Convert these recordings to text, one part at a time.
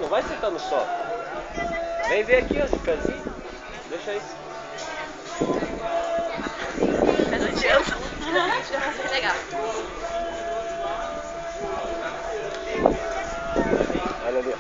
Não vai sentar no sol. Vem ver aqui, ó, de pezinho. Deixa aí. Mas não adianta. Legal. Olha ali.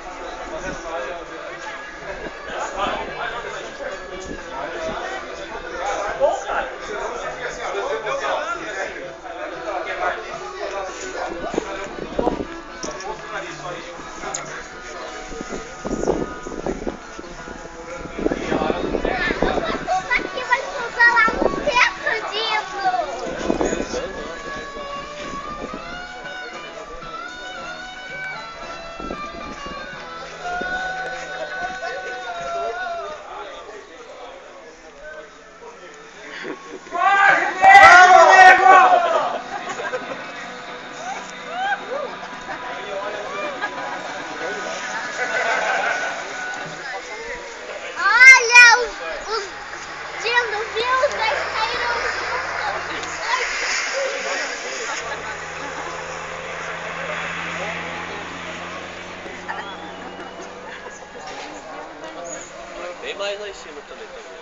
Tem mais lá em cima também, tá vendo?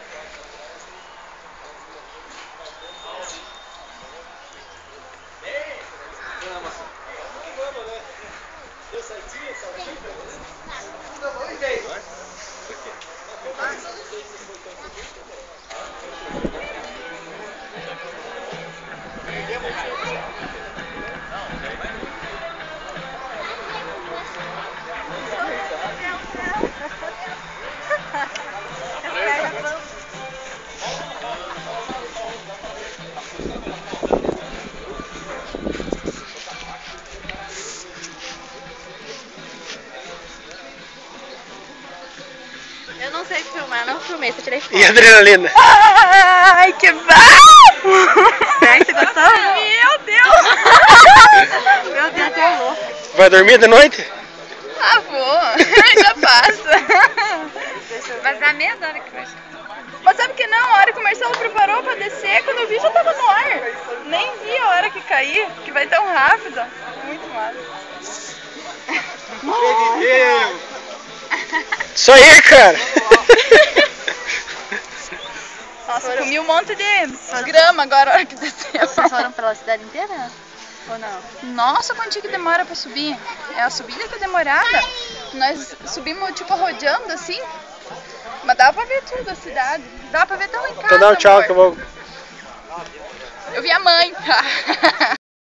Deu certinho, certinho? Eu não sei filmar, não filmei, só tirei foto. E adrenalina? Ai, que bom! Ai, você gostou? Meu Deus! Meu Deus, tô louco. Vai dormir de noite? Ah, vou. Já passa. Mas dá medo a hora que vai. Mas sabe que não? A hora que o Marcelo preparou pra descer, quando eu vi já tava no ar. Nem vi a hora que cair, que vai tão rápido. Muito massa. Isso aí, cara! Nossa, comi um monte de grama agora a hora que desceu. Vocês foram pela cidade inteira? Ou não? Nossa, quanto que demora pra subir? É a subida que é demorada. Nós subimos tipo rodeando assim. Mas dá pra ver tudo a cidade. Dá pra ver até lá em casa. Então dá um tchau amor. que eu vou... Eu vi a mãe.